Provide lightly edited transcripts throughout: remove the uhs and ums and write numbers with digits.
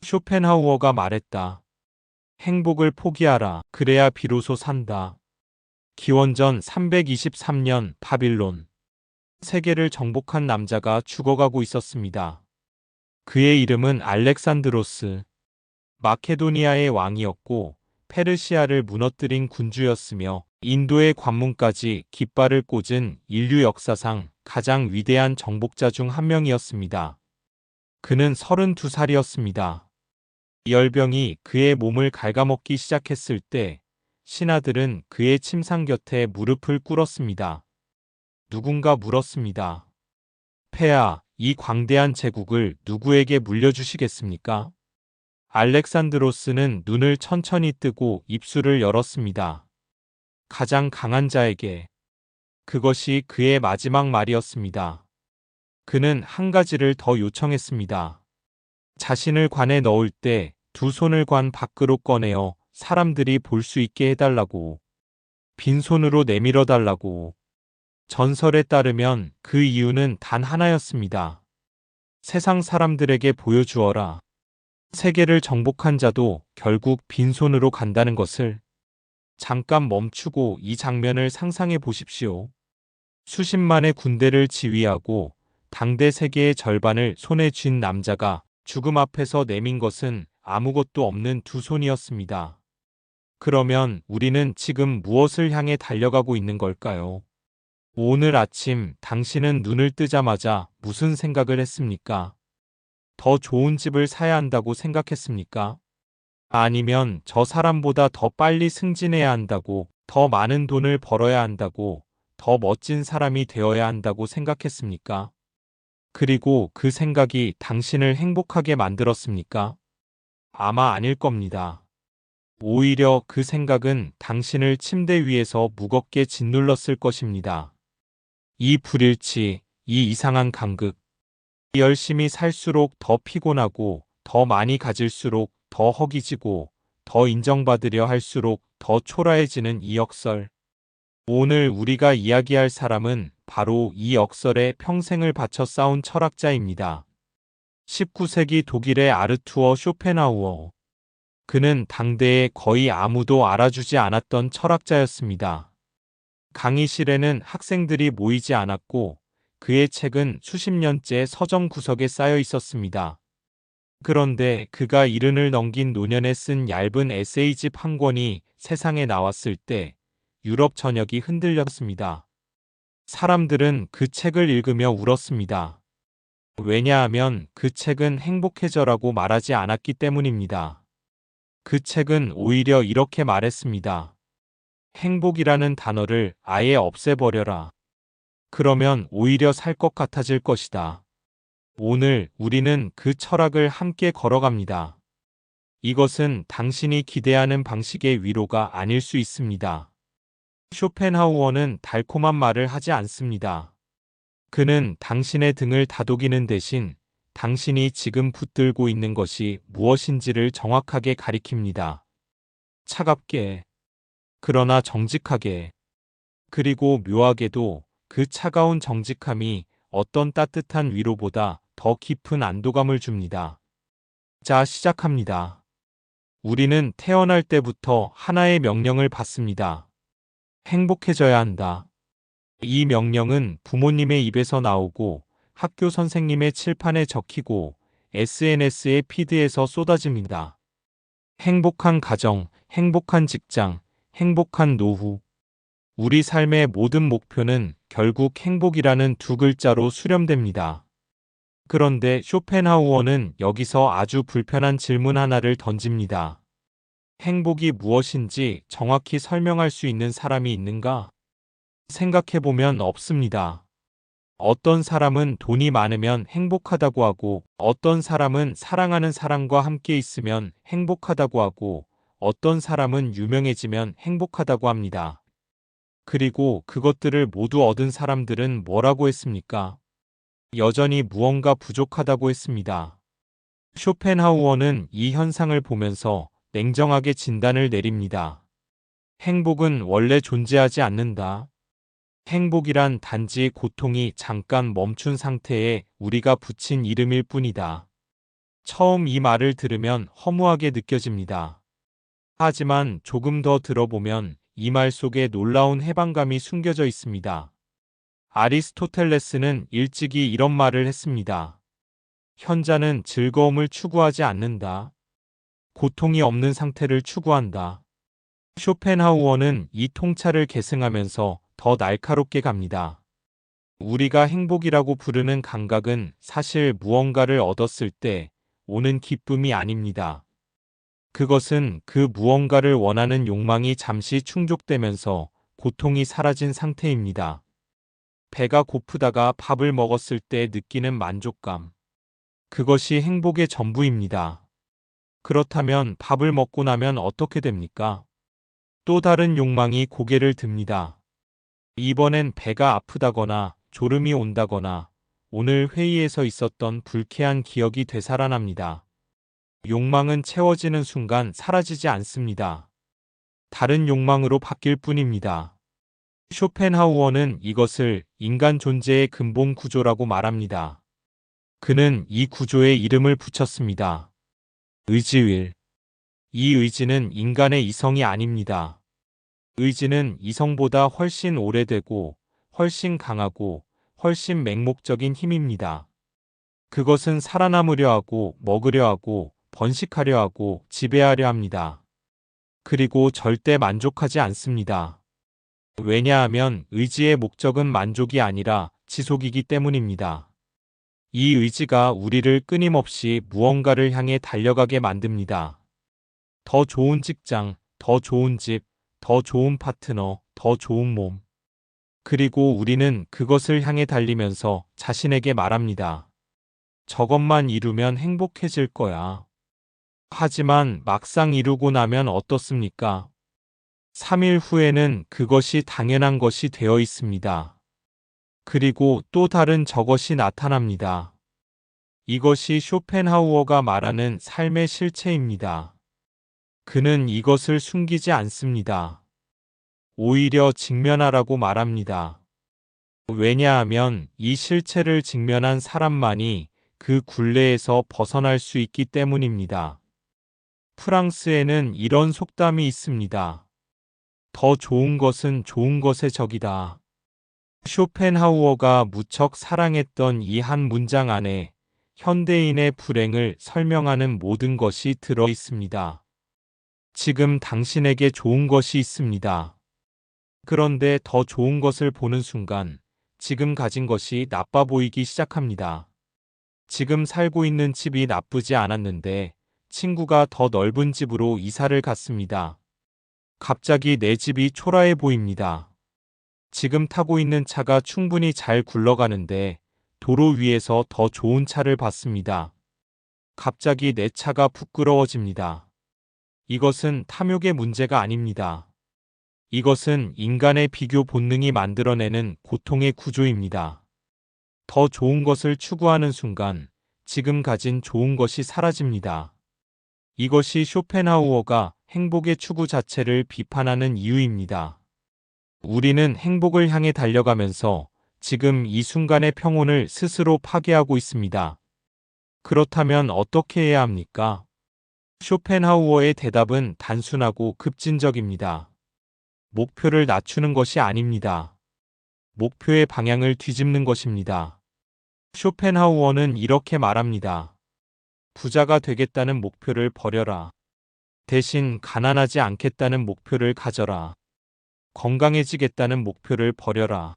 쇼펜하우어가 말했다. 행복을 포기하라. 그래야 비로소 산다. 기원전 323년 바빌론. 세계를 정복한 남자가 죽어가고 있었습니다. 그의 이름은 알렉산드로스. 마케도니아의 왕이었고 페르시아를 무너뜨린 군주였으며 인도의 관문까지 깃발을 꽂은 인류 역사상 가장 위대한 정복자 중 한 명이었습니다. 그는 32살이었습니다. 열병이 그의 몸을 갉아먹기 시작했을 때 신하들은 그의 침상 곁에 무릎을 꿇었습니다. 누군가 물었습니다. 폐하, 이 광대한 제국을 누구에게 물려주시겠습니까? 알렉산드로스는 눈을 천천히 뜨고 입술을 열었습니다. 가장 강한 자에게. 그것이 그의 마지막 말이었습니다. 그는 한 가지를 더 요청했습니다. 자신을 관에 넣을 때 두 손을 관 밖으로 꺼내어 사람들이 볼 수 있게 해달라고. 빈손으로 내밀어 달라고. 전설에 따르면 그 이유는 단 하나였습니다. 세상 사람들에게 보여주어라. 세계를 정복한 자도 결국 빈손으로 간다는 것을. 잠깐 멈추고 이 장면을 상상해 보십시오. 수십만의 군대를 지휘하고 당대 세계의 절반을 손에 쥔 남자가 죽음 앞에서 내민 것은 아무것도 없는 두 손이었습니다. 그러면 우리는 지금 무엇을 향해 달려가고 있는 걸까요? 오늘 아침 당신은 눈을 뜨자마자 무슨 생각을 했습니까? 더 좋은 집을 사야 한다고 생각했습니까? 아니면 저 사람보다 더 빨리 승진해야 한다고, 더 많은 돈을 벌어야 한다고, 더 멋진 사람이 되어야 한다고 생각했습니까? 그리고 그 생각이 당신을 행복하게 만들었습니까? 아마 아닐 겁니다. 오히려 그 생각은 당신을 침대 위에서 무겁게 짓눌렀을 것입니다. 이 불일치, 이 이상한 간극. 열심히 살수록 더 피곤하고, 더 많이 가질수록 더 허기지고, 더 인정받으려 할수록 더 초라해지는 이 역설. 오늘 우리가 이야기할 사람은 바로 이 역설에 평생을 바쳐 싸운 철학자입니다. 19세기 독일의 아르투어 쇼펜하우어. 그는 당대에 거의 아무도 알아주지 않았던 철학자였습니다. 강의실에는 학생들이 모이지 않았고 그의 책은 수십 년째 서점 구석에 쌓여 있었습니다. 그런데 그가 70을 넘긴 노년에 쓴 얇은 에세이집 한 권이 세상에 나왔을 때 유럽 전역이 흔들렸습니다. 사람들은 그 책을 읽으며 울었습니다. 왜냐하면 그 책은 행복해져라고 말하지 않았기 때문입니다. 그 책은 오히려 이렇게 말했습니다. 행복이라는 단어를 아예 없애버려라. 그러면 오히려 살 것 같아질 것이다. 오늘 우리는 그 철학을 함께 걸어갑니다. 이것은 당신이 기대하는 방식의 위로가 아닐 수 있습니다. 쇼펜하우어는 달콤한 말을 하지 않습니다. 그는 당신의 등을 다독이는 대신 당신이 지금 붙들고 있는 것이 무엇인지를 정확하게 가리킵니다. 차갑게, 그러나 정직하게, 그리고 묘하게도 그 차가운 정직함이 어떤 따뜻한 위로보다 더 깊은 안도감을 줍니다. 자, 시작합니다. 우리는 태어날 때부터 하나의 명령을 받습니다. 행복해져야 한다. 이 명령은 부모님의 입에서 나오고 학교 선생님의 칠판에 적히고 SNS의 피드에서 쏟아집니다. 행복한 가정, 행복한 직장, 행복한 노후. 우리 삶의 모든 목표는 결국 행복이라는 두 글자로 수렴됩니다. 그런데 쇼펜하우어는 여기서 아주 불편한 질문 하나를 던집니다. 행복이 무엇인지 정확히 설명할 수 있는 사람이 있는가? 생각해보면 없습니다. 어떤 사람은 돈이 많으면 행복하다고 하고, 어떤 사람은 사랑하는 사람과 함께 있으면 행복하다고 하고, 어떤 사람은 유명해지면 행복하다고 합니다. 그리고 그것들을 모두 얻은 사람들은 뭐라고 했습니까? 여전히 무언가 부족하다고 했습니다. 쇼펜하우어는 이 현상을 보면서 냉정하게 진단을 내립니다. 행복은 원래 존재하지 않는다. 행복이란 단지 고통이 잠깐 멈춘 상태에 우리가 붙인 이름일 뿐이다. 처음 이 말을 들으면 허무하게 느껴집니다. 하지만 조금 더 들어보면 이 말 속에 놀라운 해방감이 숨겨져 있습니다. 아리스토텔레스는 일찍이 이런 말을 했습니다. 현자는 즐거움을 추구하지 않는다. 고통이 없는 상태를 추구한다. 쇼펜하우어는 이 통찰을 계승하면서 더 날카롭게 갑니다. 우리가 행복이라고 부르는 감각은 사실 무언가를 얻었을 때 오는 기쁨이 아닙니다. 그것은 그 무언가를 원하는 욕망이 잠시 충족되면서 고통이 사라진 상태입니다. 배가 고프다가 밥을 먹었을 때 느끼는 만족감. 그것이 행복의 전부입니다. 그렇다면 밥을 먹고 나면 어떻게 됩니까? 또 다른 욕망이 고개를 듭니다. 이번엔 배가 아프다거나 졸음이 온다거나 오늘 회의에서 있었던 불쾌한 기억이 되살아납니다. 욕망은 채워지는 순간 사라지지 않습니다. 다른 욕망으로 바뀔 뿐입니다. 쇼펜하우어는 이것을 인간 존재의 근본 구조라고 말합니다. 그는 이 구조에 이름을 붙였습니다. 의지윌. 이 의지는 인간의 이성이 아닙니다. 의지는 이성보다 훨씬 오래되고 훨씬 강하고 훨씬 맹목적인 힘입니다. 그것은 살아남으려 하고 먹으려 하고 번식하려 하고 지배하려 합니다. 그리고 절대 만족하지 않습니다. 왜냐하면 의지의 목적은 만족이 아니라 지속이기 때문입니다. 이 의지가 우리를 끊임없이 무언가를 향해 달려가게 만듭니다. 더 좋은 직장, 더 좋은 집, 더 좋은 파트너, 더 좋은 몸. 그리고 우리는 그것을 향해 달리면서 자신에게 말합니다. 저것만 이루면 행복해질 거야. 하지만 막상 이루고 나면 어떻습니까? 3일 후에는 그것이 당연한 것이 되어 있습니다. 그리고 또 다른 저것이 나타납니다. 이것이 쇼펜하우어가 말하는 삶의 실체입니다. 그는 이것을 숨기지 않습니다. 오히려 직면하라고 말합니다. 왜냐하면 이 실체를 직면한 사람만이 그 굴레에서 벗어날 수 있기 때문입니다. 프랑스에는 이런 속담이 있습니다. 더 좋은 것은 좋은 것의 적이다. 쇼펜하우어가 무척 사랑했던 이 한 문장 안에 현대인의 불행을 설명하는 모든 것이 들어 있습니다. 지금 당신에게 좋은 것이 있습니다. 그런데 더 좋은 것을 보는 순간 지금 가진 것이 나빠 보이기 시작합니다. 지금 살고 있는 집이 나쁘지 않았는데 친구가 더 넓은 집으로 이사를 갔습니다. 갑자기 내 집이 초라해 보입니다. 지금 타고 있는 차가 충분히 잘 굴러가는데 도로 위에서 더 좋은 차를 봤습니다. 갑자기 내 차가 부끄러워집니다. 이것은 탐욕의 문제가 아닙니다. 이것은 인간의 비교 본능이 만들어내는 고통의 구조입니다. 더 좋은 것을 추구하는 순간 지금 가진 좋은 것이 사라집니다. 이것이 쇼펜하우어가 행복의 추구 자체를 비판하는 이유입니다. 우리는 행복을 향해 달려가면서 지금 이 순간의 평온을 스스로 파괴하고 있습니다. 그렇다면 어떻게 해야 합니까? 쇼펜하우어의 대답은 단순하고 급진적입니다. 목표를 낮추는 것이 아닙니다. 목표의 방향을 뒤집는 것입니다. 쇼펜하우어는 이렇게 말합니다. 부자가 되겠다는 목표를 버려라. 대신 가난하지 않겠다는 목표를 가져라. 건강해지겠다는 목표를 버려라.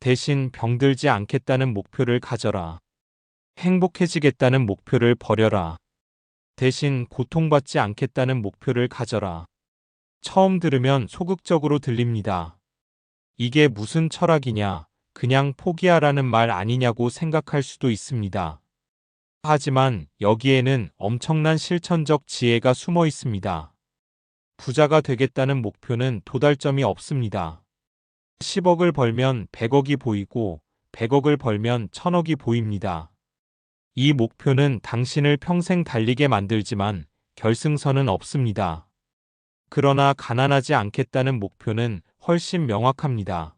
대신 병들지 않겠다는 목표를 가져라. 행복해지겠다는 목표를 버려라. 대신 고통받지 않겠다는 목표를 가져라. 처음 들으면 소극적으로 들립니다. 이게 무슨 철학이냐, 그냥 포기하라는 말 아니냐고 생각할 수도 있습니다. 하지만 여기에는 엄청난 실천적 지혜가 숨어 있습니다. 부자가 되겠다는 목표는 도달점이 없습니다. 10억을 벌면 100억이 보이고 100억을 벌면 1000억이 보입니다. 이 목표는 당신을 평생 달리게 만들지만 결승선은 없습니다. 그러나 가난하지 않겠다는 목표는 훨씬 명확합니다.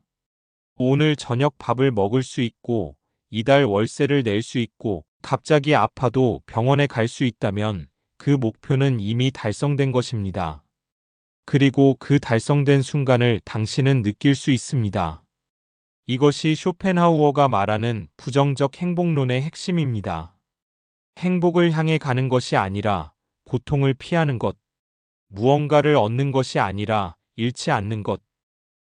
오늘 저녁 밥을 먹을 수 있고 이달 월세를 낼 수 있고 갑자기 아파도 병원에 갈 수 있다면 그 목표는 이미 달성된 것입니다. 그리고 그 달성된 순간을 당신은 느낄 수 있습니다. 이것이 쇼펜하우어가 말하는 부정적 행복론의 핵심입니다. 행복을 향해 가는 것이 아니라 고통을 피하는 것, 무언가를 얻는 것이 아니라 잃지 않는 것.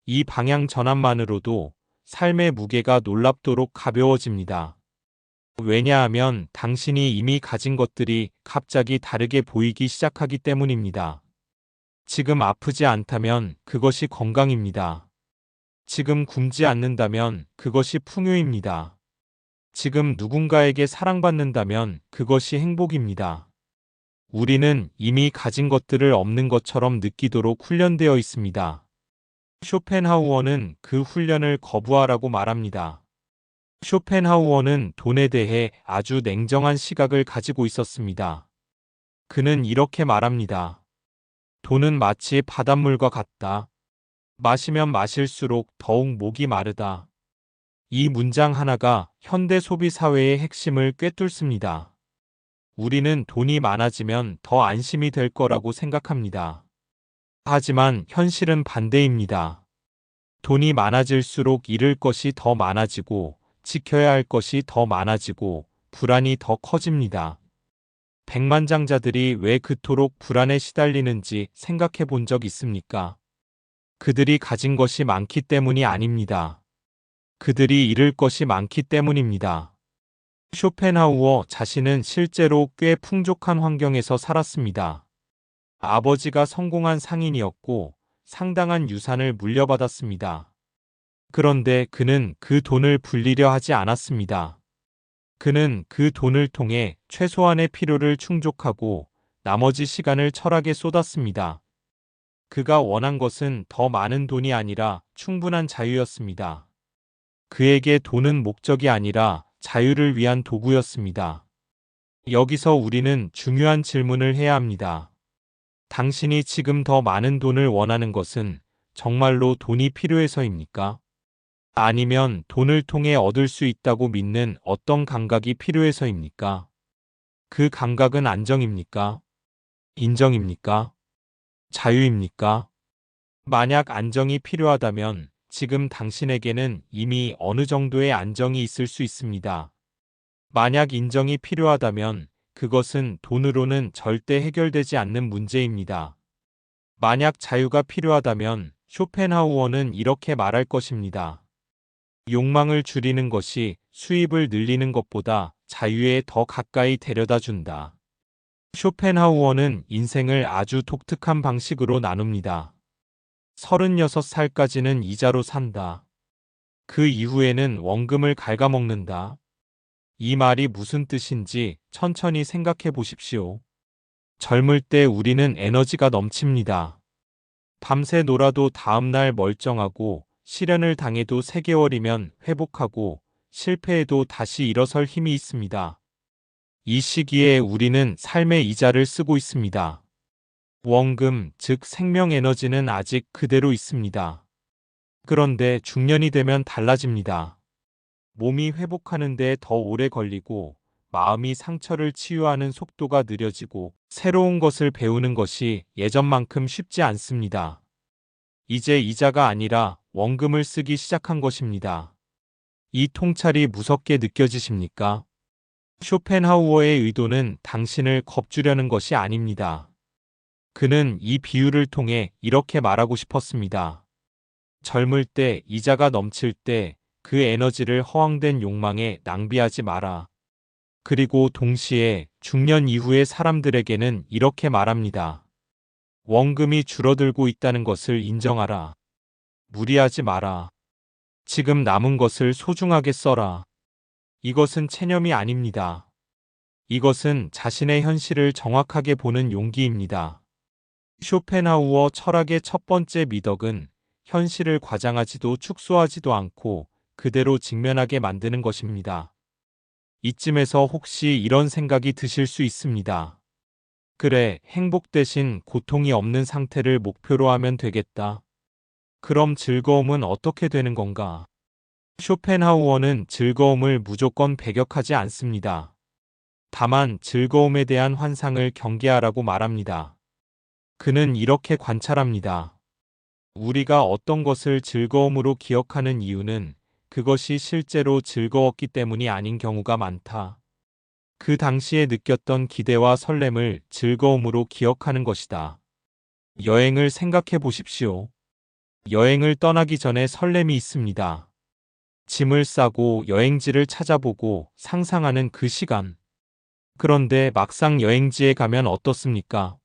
이 방향 전환만으로도 삶의 무게가 놀랍도록 가벼워집니다. 왜냐하면 당신이 이미 가진 것들이 갑자기 다르게 보이기 시작하기 때문입니다. 지금 아프지 않다면 그것이 건강입니다. 지금 굶지 않는다면 그것이 풍요입니다. 지금 누군가에게 사랑받는다면 그것이 행복입니다. 우리는 이미 가진 것들을 없는 것처럼 느끼도록 훈련되어 있습니다. 쇼펜하우어는 그 훈련을 거부하라고 말합니다. 쇼펜하우어는 돈에 대해 아주 냉정한 시각을 가지고 있었습니다. 그는 이렇게 말합니다. 돈은 마치 바닷물과 같다. 마시면 마실수록 더욱 목이 마르다. 이 문장 하나가 현대 소비 사회의 핵심을 꿰뚫습니다. 우리는 돈이 많아지면 더 안심이 될 거라고 생각합니다. 하지만 현실은 반대입니다. 돈이 많아질수록 잃을 것이 더 많아지고 지켜야 할 것이 더 많아지고 불안이 더 커집니다. 백만장자들이 왜 그토록 불안에 시달리는지 생각해 본 적 있습니까? 그들이 가진 것이 많기 때문이 아닙니다. 그들이 잃을 것이 많기 때문입니다. 쇼펜하우어 자신은 실제로 꽤 풍족한 환경에서 살았습니다. 아버지가 성공한 상인이었고 상당한 유산을 물려받았습니다. 그런데 그는 그 돈을 불리려 하지 않았습니다. 그는 그 돈을 통해 최소한의 필요를 충족하고 나머지 시간을 철학에 쏟았습니다. 그가 원한 것은 더 많은 돈이 아니라 충분한 자유였습니다. 그에게 돈은 목적이 아니라 자유를 위한 도구였습니다. 여기서 우리는 중요한 질문을 해야 합니다. 당신이 지금 더 많은 돈을 원하는 것은 정말로 돈이 필요해서입니까? 아니면 돈을 통해 얻을 수 있다고 믿는 어떤 감각이 필요해서입니까? 그 감각은 안정입니까? 인정입니까? 자유입니까? 만약 안정이 필요하다면 지금 당신에게는 이미 어느 정도의 안정이 있을 수 있습니다. 만약 인정이 필요하다면 그것은 돈으로는 절대 해결되지 않는 문제입니다. 만약 자유가 필요하다면 쇼펜하우어는 이렇게 말할 것입니다. 욕망을 줄이는 것이 수입을 늘리는 것보다 자유에 더 가까이 데려다 준다. 쇼펜하우어는 인생을 아주 독특한 방식으로 나눕니다. 36살까지는 이자로 산다. 그 이후에는 원금을 갉아먹는다. 이 말이 무슨 뜻인지 천천히 생각해 보십시오. 젊을 때 우리는 에너지가 넘칩니다. 밤새 놀아도 다음날 멀쩡하고 실현을 당해도 3개월이면 회복하고 실패해도 다시 일어설 힘이 있습니다. 이 시기에 우리는 삶의 이자를 쓰고 있습니다. 원금, 즉 생명 에너지는 아직 그대로 있습니다. 그런데 중년이 되면 달라집니다. 몸이 회복하는 데 더 오래 걸리고 마음이 상처를 치유하는 속도가 느려지고 새로운 것을 배우는 것이 예전만큼 쉽지 않습니다. 이제 이자가 아니라 원금을 쓰기 시작한 것입니다. 이 통찰이 무섭게 느껴지십니까? 쇼펜하우어의 의도는 당신을 겁주려는 것이 아닙니다. 그는 이 비유를 통해 이렇게 말하고 싶었습니다. 젊을 때 이자가 넘칠 때 그 에너지를 허황된 욕망에 낭비하지 마라. 그리고 동시에 중년 이후의 사람들에게는 이렇게 말합니다. 원금이 줄어들고 있다는 것을 인정하라. 무리하지 마라. 지금 남은 것을 소중하게 써라. 이것은 체념이 아닙니다. 이것은 자신의 현실을 정확하게 보는 용기입니다. 쇼펜하우어 철학의 첫 번째 미덕은 현실을 과장하지도 축소하지도 않고 그대로 직면하게 만드는 것입니다. 이쯤에서 혹시 이런 생각이 드실 수 있습니다. 그래, 행복 대신 고통이 없는 상태를 목표로 하면 되겠다. 그럼 즐거움은 어떻게 되는 건가? 쇼펜하우어는 즐거움을 무조건 배격하지 않습니다. 다만 즐거움에 대한 환상을 경계하라고 말합니다. 그는 이렇게 관찰합니다. 우리가 어떤 것을 즐거움으로 기억하는 이유는 그것이 실제로 즐거웠기 때문이 아닌 경우가 많다. 그 당시에 느꼈던 기대와 설렘을 즐거움으로 기억하는 것이다. 여행을 생각해 보십시오. 여행을 떠나기 전에 설렘이 있습니다. 짐을 싸고 여행지를 찾아보고 상상하는 그 시간. 그런데 막상 여행지에 가면 어떻습니까?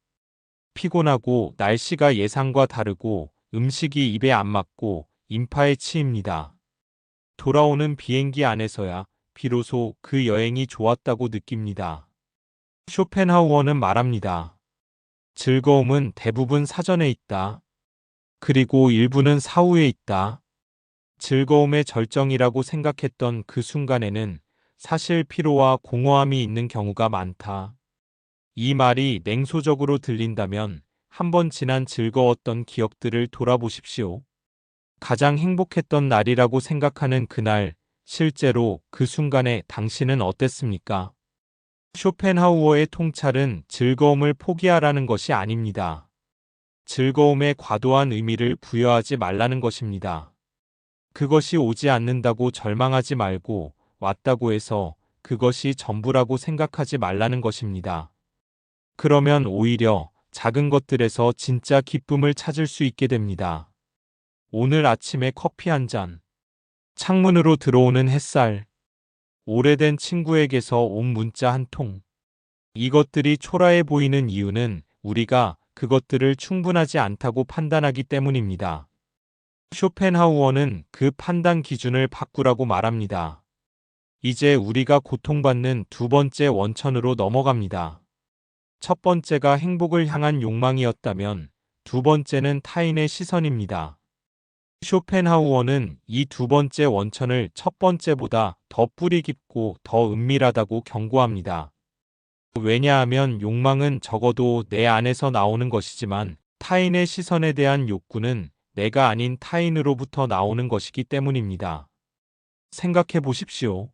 피곤하고 날씨가 예상과 다르고 음식이 입에 안 맞고 인파에 치입니다. 돌아오는 비행기 안에서야 비로소 그 여행이 좋았다고 느낍니다. 쇼펜하우어는 말합니다. 즐거움은 대부분 사전에 있다. 그리고 일부는 사후에 있다. 즐거움의 절정이라고 생각했던 그 순간에는 사실 피로와 공허함이 있는 경우가 많다. 이 말이 냉소적으로 들린다면 한번 지난 즐거웠던 기억들을 돌아보십시오. 가장 행복했던 날이라고 생각하는 그날, 실제로 그 순간에 당신은 어땠습니까? 쇼펜하우어의 통찰은 즐거움을 포기하라는 것이 아닙니다. 즐거움에 과도한 의미를 부여하지 말라는 것입니다. 그것이 오지 않는다고 절망하지 말고 왔다고 해서 그것이 전부라고 생각하지 말라는 것입니다. 그러면 오히려 작은 것들에서 진짜 기쁨을 찾을 수 있게 됩니다. 오늘 아침에 커피 한 잔, 창문으로 들어오는 햇살, 오래된 친구에게서 온 문자 한 통. 이것들이 초라해 보이는 이유는 우리가 그것들을 충분하지 않다고 판단하기 때문입니다. 쇼펜하우어는 그 판단 기준을 바꾸라고 말합니다. 이제 우리가 고통받는 두 번째 원천으로 넘어갑니다. 첫 번째가 행복을 향한 욕망이었다면 두 번째는 타인의 시선입니다. 쇼펜하우어는 이 두 번째 원천을 첫 번째보다 더 뿌리 깊고 더 은밀하다고 경고합니다. 왜냐하면 욕망은 적어도 내 안에서 나오는 것이지만 타인의 시선에 대한 욕구는 내가 아닌 타인으로부터 나오는 것이기 때문입니다. 생각해 보십시오.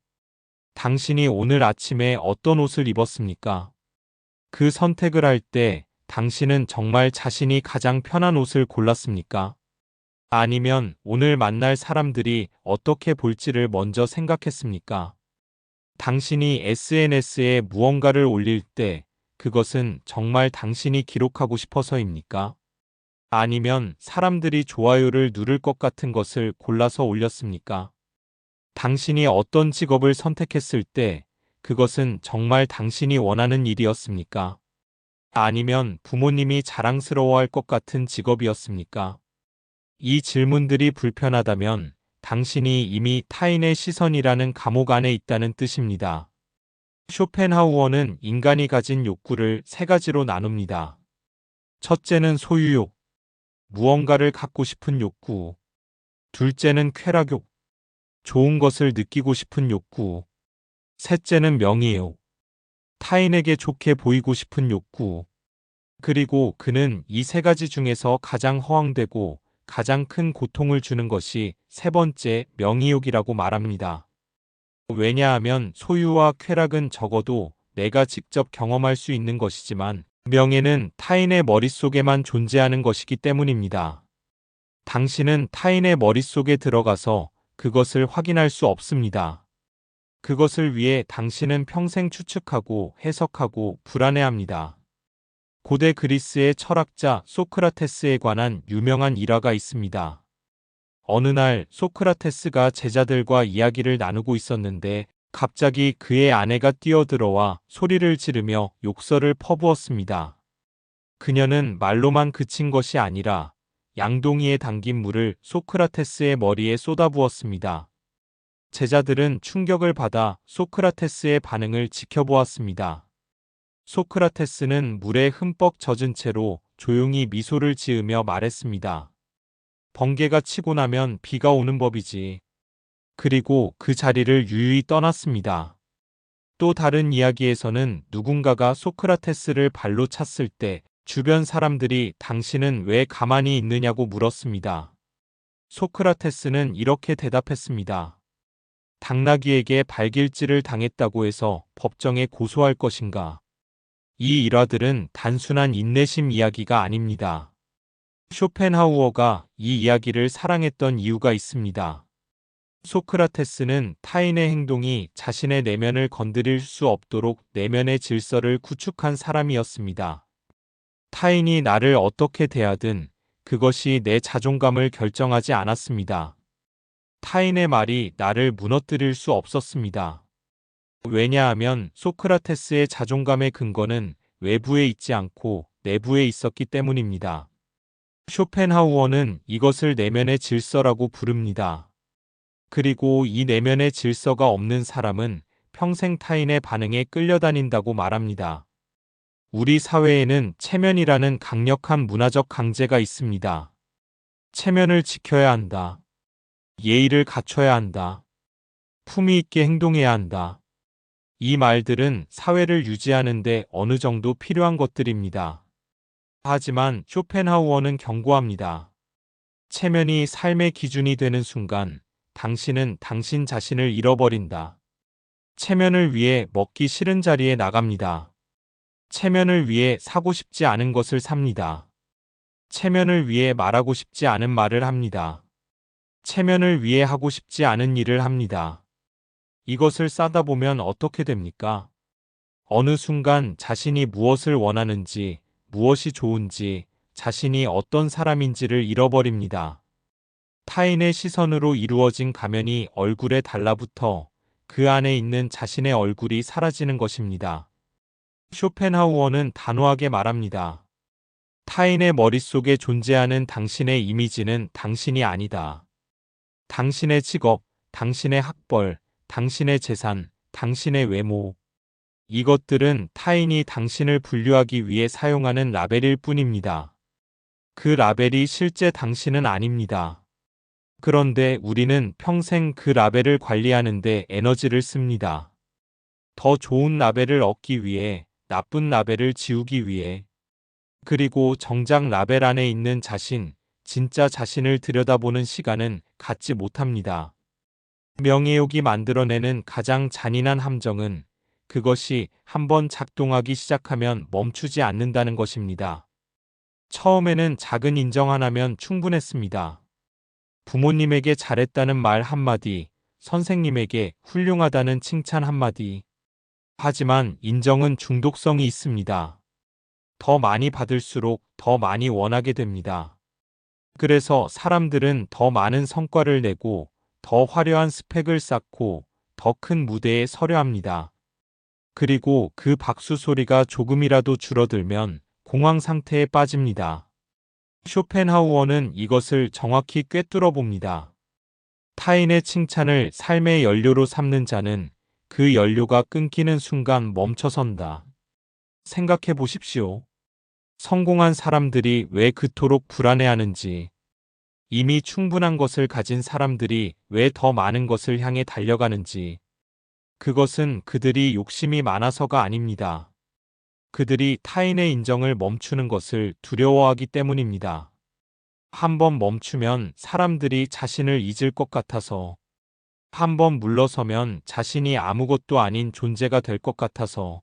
당신이 오늘 아침에 어떤 옷을 입었습니까? 그 선택을 할 때 당신은 정말 자신이 가장 편한 옷을 골랐습니까? 아니면 오늘 만날 사람들이 어떻게 볼지를 먼저 생각했습니까? 당신이 SNS에 무언가를 올릴 때 그것은 정말 당신이 기록하고 싶어서입니까? 아니면 사람들이 좋아요를 누를 것 같은 것을 골라서 올렸습니까? 당신이 어떤 직업을 선택했을 때 그것은 정말 당신이 원하는 일이었습니까? 아니면 부모님이 자랑스러워할 것 같은 직업이었습니까? 이 질문들이 불편하다면 당신이 이미 타인의 시선이라는 감옥 안에 있다는 뜻입니다. 쇼펜하우어는 인간이 가진 욕구를 세 가지로 나눕니다. 첫째는 소유욕, 무언가를 갖고 싶은 욕구. 둘째는 쾌락욕, 좋은 것을 느끼고 싶은 욕구. 셋째는 명예욕, 타인에게 좋게 보이고 싶은 욕구. 그리고 그는 이 세 가지 중에서 가장 허황되고 가장 큰 고통을 주는 것이 세 번째 명예욕이라고 말합니다. 왜냐하면 소유와 쾌락은 적어도 내가 직접 경험할 수 있는 것이지만 명예는 타인의 머릿속에만 존재하는 것이기 때문입니다. 당신은 타인의 머릿속에 들어가서 그것을 확인할 수 없습니다. 그것을 위해 당신은 평생 추측하고 해석하고 불안해합니다. 고대 그리스의 철학자 소크라테스에 관한 유명한 일화가 있습니다. 어느 날 소크라테스가 제자들과 이야기를 나누고 있었는데 갑자기 그의 아내가 뛰어들어와 소리를 지르며 욕설을 퍼부었습니다. 그녀는 말로만 그친 것이 아니라 양동이에 담긴 물을 소크라테스의 머리에 쏟아부었습니다. 제자들은 충격을 받아 소크라테스의 반응을 지켜보았습니다. 소크라테스는 물에 흠뻑 젖은 채로 조용히 미소를 지으며 말했습니다. 번개가 치고 나면 비가 오는 법이지. 그리고 그 자리를 유유히 떠났습니다. 또 다른 이야기에서는 누군가가 소크라테스를 발로 찼을 때 주변 사람들이 당신은 왜 가만히 있느냐고 물었습니다. 소크라테스는 이렇게 대답했습니다. 당나귀에게 발길질을 당했다고 해서 법정에 고소할 것인가? 이 일화들은 단순한 인내심 이야기가 아닙니다. 쇼펜하우어가 이 이야기를 사랑했던 이유가 있습니다. 소크라테스는 타인의 행동이 자신의 내면을 건드릴 수 없도록 내면의 질서를 구축한 사람이었습니다. 타인이 나를 어떻게 대하든 그것이 내 자존감을 결정하지 않았습니다. 타인의 말이 나를 무너뜨릴 수 없었습니다. 왜냐하면 소크라테스의 자존감의 근거는 외부에 있지 않고 내부에 있었기 때문입니다. 쇼펜하우어는 이것을 내면의 질서라고 부릅니다. 그리고 이 내면의 질서가 없는 사람은 평생 타인의 반응에 끌려다닌다고 말합니다. 우리 사회에는 체면이라는 강력한 문화적 강제가 있습니다. 체면을 지켜야 한다. 예의를 갖춰야 한다. 품위 있게 행동해야 한다. 이 말들은 사회를 유지하는데 어느 정도 필요한 것들입니다. 하지만 쇼펜하우어는 경고합니다. 체면이 삶의 기준이 되는 순간 당신은 당신 자신을 잃어버린다. 체면을 위해 먹기 싫은 자리에 나갑니다. 체면을 위해 사고 싶지 않은 것을 삽니다. 체면을 위해 말하고 싶지 않은 말을 합니다. 체면을 위해 하고 싶지 않은 일을 합니다. 이것을 싸다 보면 어떻게 됩니까? 어느 순간 자신이 무엇을 원하는지, 무엇이 좋은지, 자신이 어떤 사람인지를 잃어버립니다. 타인의 시선으로 이루어진 가면이 얼굴에 달라붙어 그 안에 있는 자신의 얼굴이 사라지는 것입니다. 쇼펜하우어는 단호하게 말합니다. 타인의 머릿속에 존재하는 당신의 이미지는 당신이 아니다. 당신의 직업, 당신의 학벌, 당신의 재산, 당신의 외모. 이것들은 타인이 당신을 분류하기 위해 사용하는 라벨일 뿐입니다. 그 라벨이 실제 당신은 아닙니다. 그런데 우리는 평생 그 라벨을 관리하는 데 에너지를 씁니다. 더 좋은 라벨을 얻기 위해, 나쁜 라벨을 지우기 위해. 그리고 정작 라벨 안에 있는 자신, 진짜 자신을 들여다보는 시간은 갖지 못합니다. 명예욕이 만들어내는 가장 잔인한 함정은 그것이 한번 작동하기 시작하면 멈추지 않는다는 것입니다. 처음에는 작은 인정 하나면 충분했습니다. 부모님에게 잘했다는 말 한마디, 선생님에게 훌륭하다는 칭찬 한마디. 하지만 인정은 중독성이 있습니다. 더 많이 받을수록 더 많이 원하게 됩니다. 그래서 사람들은 더 많은 성과를 내고 더 화려한 스펙을 쌓고 더 큰 무대에 서려 합니다. 그리고 그 박수 소리가 조금이라도 줄어들면 공황 상태에 빠집니다. 쇼펜하우어는 이것을 정확히 꿰뚫어 봅니다. 타인의 칭찬을 삶의 연료로 삼는 자는 그 연료가 끊기는 순간 멈춰선다. 생각해 보십시오. 성공한 사람들이 왜 그토록 불안해하는지, 이미 충분한 것을 가진 사람들이 왜 더 많은 것을 향해 달려가는지, 그것은 그들이 욕심이 많아서가 아닙니다. 그들이 타인의 인정을 멈추는 것을 두려워하기 때문입니다. 한번 멈추면 사람들이 자신을 잊을 것 같아서, 한번 물러서면 자신이 아무것도 아닌 존재가 될 것 같아서.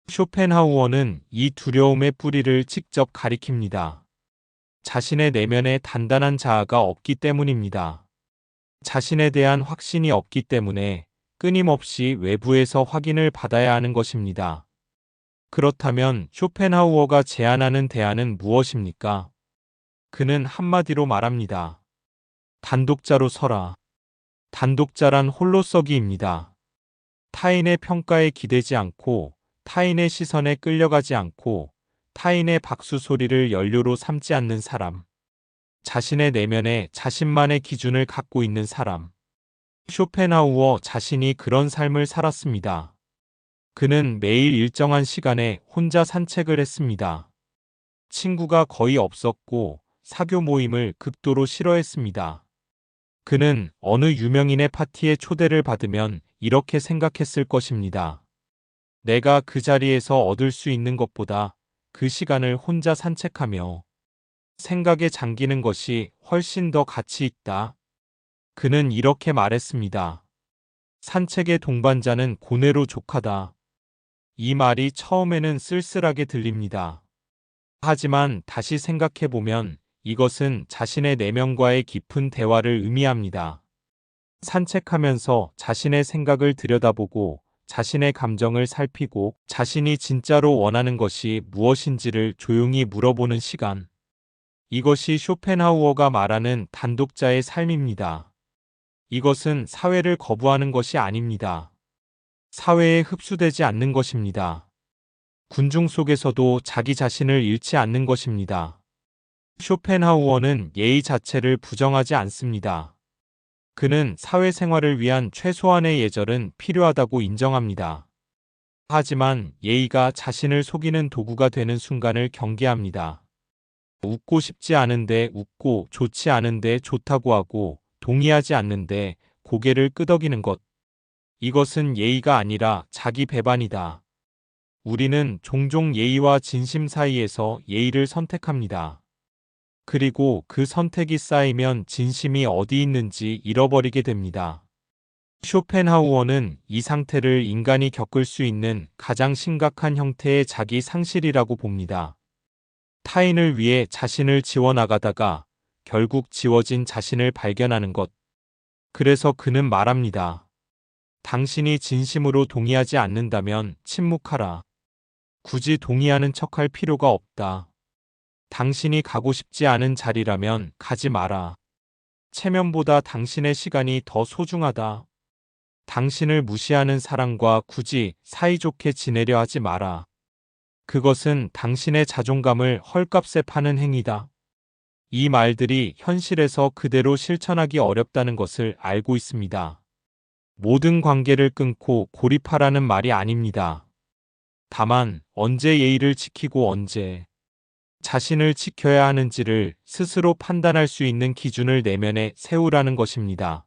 쇼펜하우어는 이 두려움의 뿌리를 직접 가리킵니다. 자신의 내면에 단단한 자아가 없기 때문입니다. 자신에 대한 확신이 없기 때문에 끊임없이 외부에서 확인을 받아야 하는 것입니다. 그렇다면 쇼펜하우어가 제안하는 대안은 무엇입니까? 그는 한마디로 말합니다. 단독자로 서라. 단독자란 홀로서기입니다. 타인의 평가에 기대지 않고, 타인의 시선에 끌려가지 않고, 타인의 박수 소리를 연료로 삼지 않는 사람. 자신의 내면에 자신만의 기준을 갖고 있는 사람. 쇼펜하우어 자신이 그런 삶을 살았습니다. 그는 매일 일정한 시간에 혼자 산책을 했습니다. 친구가 거의 없었고 사교 모임을 극도로 싫어했습니다. 그는 어느 유명인의 파티에 초대를 받으면 이렇게 생각했을 것입니다. 내가 그 자리에서 얻을 수 있는 것보다 그 시간을 혼자 산책하며 생각에 잠기는 것이 훨씬 더 가치 있다. 그는 이렇게 말했습니다. 산책의 동반자는 고뇌로 족하다. 이 말이 처음에는 쓸쓸하게 들립니다. 하지만 다시 생각해보면 이것은 자신의 내면과의 깊은 대화를 의미합니다. 산책하면서 자신의 생각을 들여다보고 자신의 감정을 살피고 자신이 진짜로 원하는 것이 무엇인지를 조용히 물어보는 시간. 이것이 쇼펜하우어가 말하는 단독자의 삶입니다. 이것은 사회를 거부하는 것이 아닙니다. 사회에 흡수되지 않는 것입니다. 군중 속에서도 자기 자신을 잃지 않는 것입니다. 쇼펜하우어는 예의 자체를 부정하지 않습니다. 그는 사회생활을 위한 최소한의 예절은 필요하다고 인정합니다. 하지만 예의가 자신을 속이는 도구가 되는 순간을 경계합니다. 웃고 싶지 않은데 웃고 좋지 않은데 좋다고 하고 동의하지 않는데 고개를 끄덕이는 것. 이것은 예의가 아니라 자기 배반이다. 우리는 종종 예의와 진심 사이에서 예의를 선택합니다. 그리고 그 선택이 쌓이면 진심이 어디 있는지 잃어버리게 됩니다. 쇼펜하우어는 이 상태를 인간이 겪을 수 있는 가장 심각한 형태의 자기 상실이라고 봅니다. 타인을 위해 자신을 지워나가다가 결국 지워진 자신을 발견하는 것. 그래서 그는 말합니다. 당신이 진심으로 동의하지 않는다면 침묵하라. 굳이 동의하는 척할 필요가 없다. 당신이 가고 싶지 않은 자리라면 가지 마라. 체면보다 당신의 시간이 더 소중하다. 당신을 무시하는 사람과 굳이 사이좋게 지내려 하지 마라. 그것은 당신의 자존감을 헐값에 파는 행위다. 이 말들이 현실에서 그대로 실천하기 어렵다는 것을 알고 있습니다. 모든 관계를 끊고 고립하라는 말이 아닙니다. 다만 언제 예의를 지키고 언제 자신을 지켜야 하는지를 스스로 판단할 수 있는 기준을 내면에 세우라는 것입니다.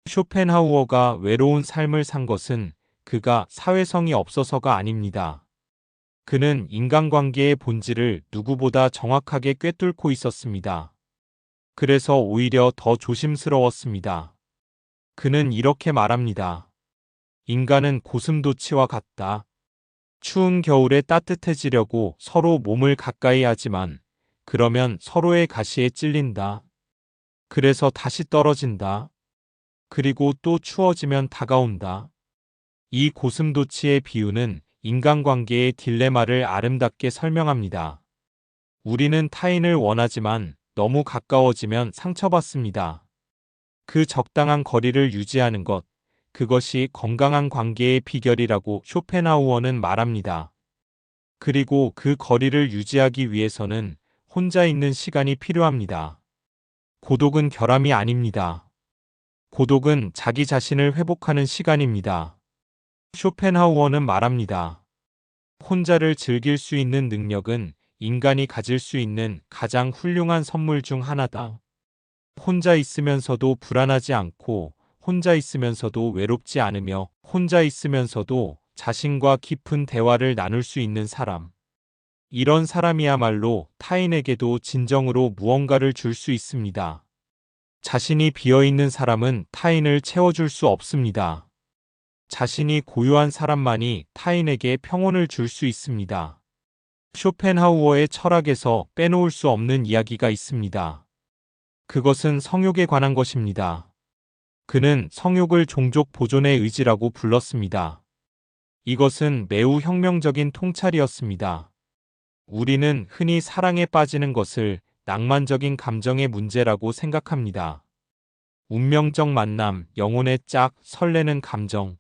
쇼펜하우어가 외로운 삶을 산 것은 그가 사회성이 없어서가 아닙니다. 그는 인간관계의 본질을 누구보다 정확하게 꿰뚫고 있었습니다. 그래서 오히려 더 조심스러웠습니다. 그는 이렇게 말합니다. 인간은 고슴도치와 같다. 추운 겨울에 따뜻해지려고 서로 몸을 가까이 하지만 그러면 서로의 가시에 찔린다. 그래서 다시 떨어진다. 그리고 또 추워지면 다가온다. 이 고슴도치의 비유는 인간관계의 딜레마를 아름답게 설명합니다. 우리는 타인을 원하지만 너무 가까워지면 상처받습니다. 그 적당한 거리를 유지하는 것, 그것이 건강한 관계의 비결이라고 쇼펜하우어는 말합니다. 그리고 그 거리를 유지하기 위해서는 혼자 있는 시간이 필요합니다. 고독은 결함이 아닙니다. 고독은 자기 자신을 회복하는 시간입니다. 쇼펜하우어는 말합니다. 혼자를 즐길 수 있는 능력은 인간이 가질 수 있는 가장 훌륭한 선물 중 하나다. 혼자 있으면서도 불안하지 않고 혼자 있으면서도 외롭지 않으며 혼자 있으면서도 자신과 깊은 대화를 나눌 수 있는 사람. 이런 사람이야말로 타인에게도 진정으로 무언가를 줄 수 있습니다. 자신이 비어있는 사람은 타인을 채워줄 수 없습니다. 자신이 고요한 사람만이 타인에게 평온을 줄 수 있습니다. 쇼펜하우어의 철학에서 빼놓을 수 없는 이야기가 있습니다. 그것은 성욕에 관한 것입니다. 그는 성욕을 종족 보존의 의지라고 불렀습니다. 이것은 매우 혁명적인 통찰이었습니다. 우리는 흔히 사랑에 빠지는 것을 낭만적인 감정의 문제라고 생각합니다. 운명적 만남, 영혼의 짝, 설레는 감정.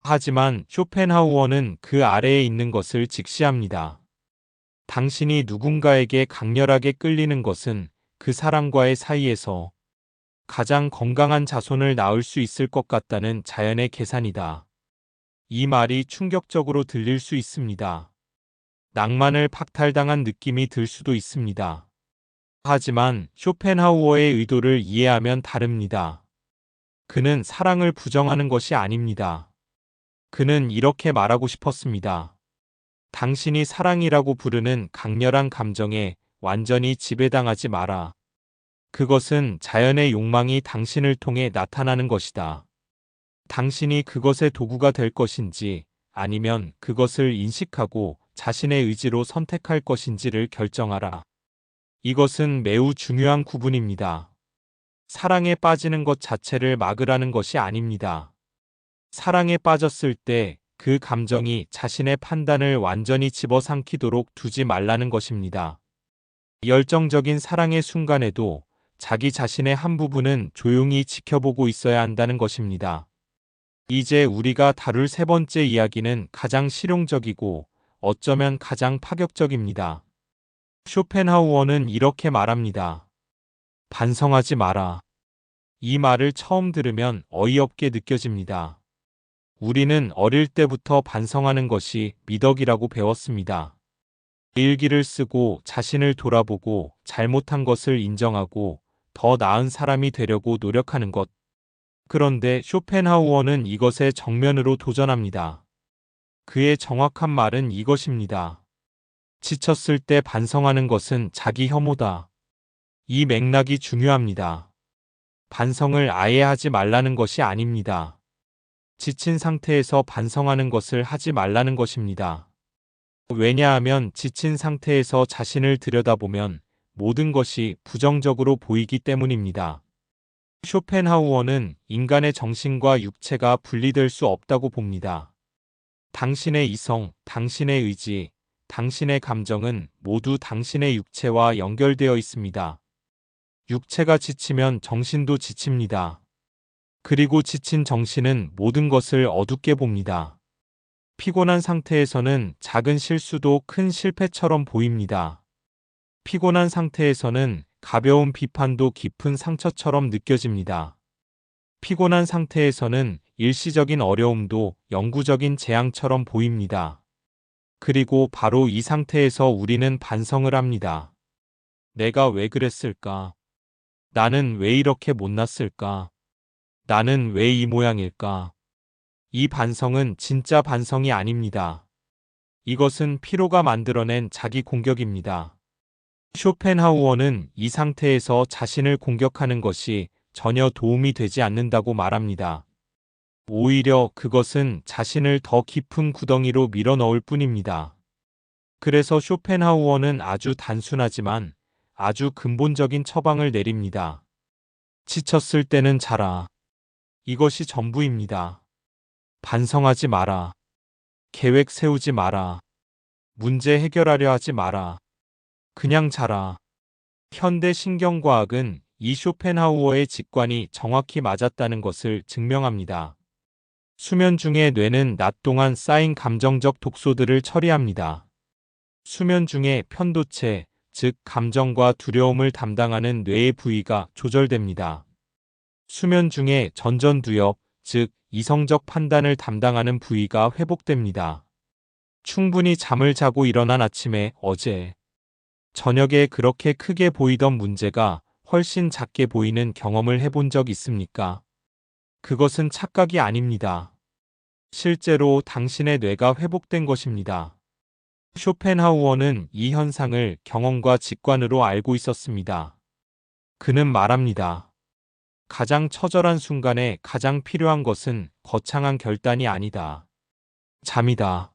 하지만 쇼펜하우어는 그 아래에 있는 것을 직시합니다. 당신이 누군가에게 강렬하게 끌리는 것은 그 사람과의 사이에서 가장 건강한 자손을 낳을 수 있을 것 같다는 자연의 계산이다. 이 말이 충격적으로 들릴 수 있습니다. 낭만을 박탈당한 느낌이 들 수도 있습니다. 하지만 쇼펜하우어의 의도를 이해하면 다릅니다. 그는 사랑을 부정하는 것이 아닙니다. 그는 이렇게 말하고 싶었습니다. 당신이 사랑이라고 부르는 강렬한 감정에 완전히 지배당하지 마라. 그것은 자연의 욕망이 당신을 통해 나타나는 것이다. 당신이 그것의 도구가 될 것인지 아니면 그것을 인식하고 자신의 의지로 선택할 것인지를 결정하라. 이것은 매우 중요한 구분입니다. 사랑에 빠지는 것 자체를 막으라는 것이 아닙니다. 사랑에 빠졌을 때 그 감정이 자신의 판단을 완전히 집어삼키도록 두지 말라는 것입니다. 열정적인 사랑의 순간에도 자기 자신의 한 부분은 조용히 지켜보고 있어야 한다는 것입니다. 이제 우리가 다룰 세 번째 이야기는 가장 실용적이고 어쩌면 가장 파격적입니다. 쇼펜하우어는 이렇게 말합니다. 반성하지 마라. 이 말을 처음 들으면 어이없게 느껴집니다. 우리는 어릴 때부터 반성하는 것이 미덕이라고 배웠습니다. 일기를 쓰고 자신을 돌아보고 잘못한 것을 인정하고 더 나은 사람이 되려고 노력하는 것. 그런데 쇼펜하우어는 이것에 정면으로 도전합니다. 그의 정확한 말은 이것입니다. 지쳤을 때 반성하는 것은 자기 혐오다. 이 맥락이 중요합니다. 반성을 아예 하지 말라는 것이 아닙니다. 지친 상태에서 반성하는 것을 하지 말라는 것입니다. 왜냐하면 지친 상태에서 자신을 들여다보면 모든 것이 부정적으로 보이기 때문입니다. 쇼펜하우어는 인간의 정신과 육체가 분리될 수 없다고 봅니다. 당신의 이성, 당신의 의지, 당신의 감정은 모두 당신의 육체와 연결되어 있습니다. 육체가 지치면 정신도 지칩니다. 그리고 지친 정신은 모든 것을 어둡게 봅니다. 피곤한 상태에서는 작은 실수도 큰 실패처럼 보입니다. 피곤한 상태에서는 가벼운 비판도 깊은 상처처럼 느껴집니다. 피곤한 상태에서는 일시적인 어려움도 영구적인 재앙처럼 보입니다. 그리고 바로 이 상태에서 우리는 반성을 합니다. 내가 왜 그랬을까? 나는 왜 이렇게 못났을까? 나는 왜 이 모양일까? 이 반성은 진짜 반성이 아닙니다. 이것은 피로가 만들어낸 자기 공격입니다. 쇼펜하우어는 이 상태에서 자신을 공격하는 것이 전혀 도움이 되지 않는다고 말합니다. 오히려 그것은 자신을 더 깊은 구덩이로 밀어넣을 뿐입니다. 그래서 쇼펜하우어는 아주 단순하지만 아주 근본적인 처방을 내립니다. 지쳤을 때는 자라. 이것이 전부입니다. 반성하지 마라. 계획 세우지 마라. 문제 해결하려 하지 마라. 그냥 자라. 현대 신경과학은 이 쇼펜하우어의 직관이 정확히 맞았다는 것을 증명합니다. 수면 중에 뇌는 낮 동안 쌓인 감정적 독소들을 처리합니다. 수면 중에 편도체, 즉 감정과 두려움을 담당하는 뇌의 부위가 조절됩니다. 수면 중에 전전두엽, 즉 이성적 판단을 담당하는 부위가 회복됩니다. 충분히 잠을 자고 일어난 아침에 어제, 저녁에 그렇게 크게 보이던 문제가 훨씬 작게 보이는 경험을 해본 적 있습니까? 그것은 착각이 아닙니다. 실제로 당신의 뇌가 회복된 것입니다. 쇼펜하우어는 이 현상을 경험과 직관으로 알고 있었습니다. 그는 말합니다. 가장 처절한 순간에 가장 필요한 것은 거창한 결단이 아니다. 잠이다.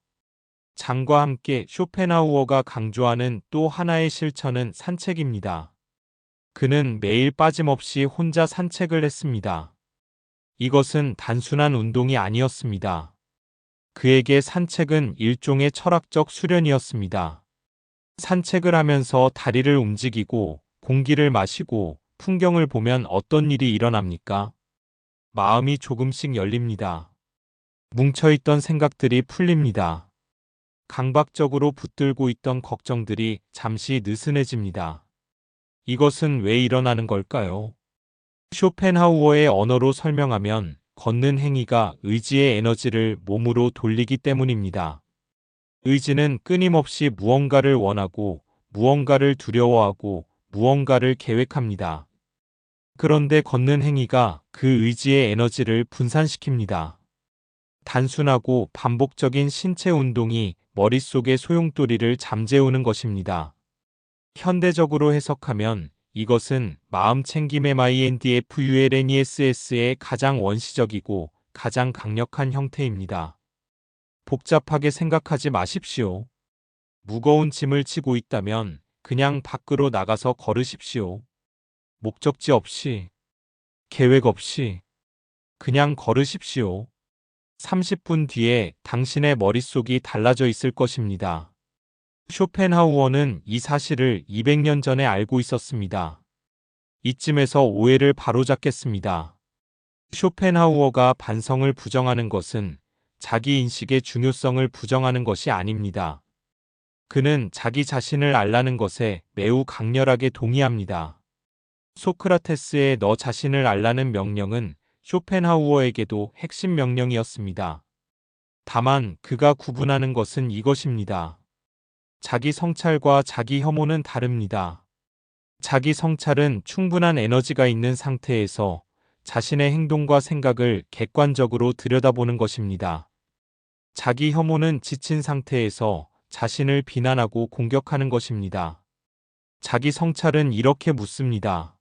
잠과 함께 쇼펜하우어가 강조하는 또 하나의 실천은 산책입니다. 그는 매일 빠짐없이 혼자 산책을 했습니다. 이것은 단순한 운동이 아니었습니다. 그에게 산책은 일종의 철학적 수련이었습니다. 산책을 하면서 다리를 움직이고 공기를 마시고 풍경을 보면 어떤 일이 일어납니까? 마음이 조금씩 열립니다. 뭉쳐있던 생각들이 풀립니다. 강박적으로 붙들고 있던 걱정들이 잠시 느슨해집니다. 이것은 왜 일어나는 걸까요? 쇼펜하우어의 언어로 설명하면 걷는 행위가 의지의 에너지를 몸으로 돌리기 때문입니다. 의지는 끊임없이 무언가를 원하고, 무언가를 두려워하고, 무언가를 계획합니다. 그런데 걷는 행위가 그 의지의 에너지를 분산시킵니다. 단순하고 반복적인 신체 운동이 머릿속의 소용돌이를 잠재우는 것입니다. 현대적으로 해석하면 이것은 마음 챙김의 MINDFULNESS의 가장 원시적이고 가장 강력한 형태입니다. 복잡하게 생각하지 마십시오. 무거운 짐을 지고 있다면 그냥 밖으로 나가서 걸으십시오. 목적지 없이, 계획 없이, 그냥 걸으십시오. 30분 뒤에 당신의 머릿속이 달라져 있을 것입니다. 쇼펜하우어는 이 사실을 200년 전에 알고 있었습니다. 이쯤에서 오해를 바로잡겠습니다. 쇼펜하우어가 반성을 부정하는 것은 자기 인식의 중요성을 부정하는 것이 아닙니다. 그는 자기 자신을 알라는 것에 매우 강렬하게 동의합니다. 소크라테스의 너 자신을 알라는 명령은 쇼펜하우어에게도 핵심 명령이었습니다. 다만 그가 구분하는 것은 이것입니다. 자기 성찰과 자기 혐오는 다릅니다. 자기 성찰은 충분한 에너지가 있는 상태에서 자신의 행동과 생각을 객관적으로 들여다보는 것입니다. 자기 혐오는 지친 상태에서 자신을 비난하고 공격하는 것입니다. 자기 성찰은 이렇게 묻습니다.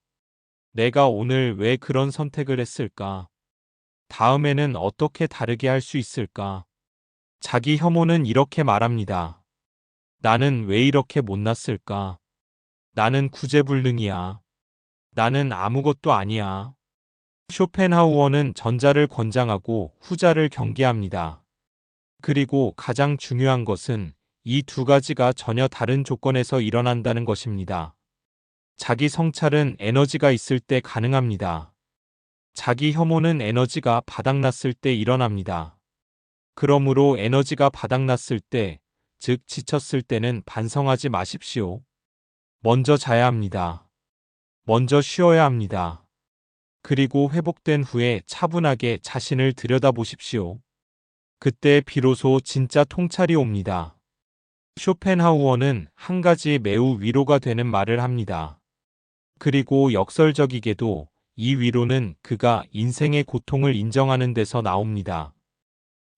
내가 오늘 왜 그런 선택을 했을까? 다음에는 어떻게 다르게 할 수 있을까? 자기 혐오는 이렇게 말합니다. 나는 왜 이렇게 못났을까? 나는 구제불능이야. 나는 아무것도 아니야. 쇼펜하우어는 전자를 권장하고 후자를 경계합니다. 그리고 가장 중요한 것은 이 두 가지가 전혀 다른 조건에서 일어난다는 것입니다. 자기 성찰은 에너지가 있을 때 가능합니다. 자기 혐오는 에너지가 바닥났을 때 일어납니다. 그러므로 에너지가 바닥났을 때, 즉 지쳤을 때는 반성하지 마십시오. 먼저 자야 합니다. 먼저 쉬어야 합니다. 그리고 회복된 후에 차분하게 자신을 들여다보십시오. 그때 비로소 진짜 통찰이 옵니다. 쇼펜하우어는 한 가지 매우 위로가 되는 말을 합니다. 그리고 역설적이게도 이 위로는 그가 인생의 고통을 인정하는 데서 나옵니다.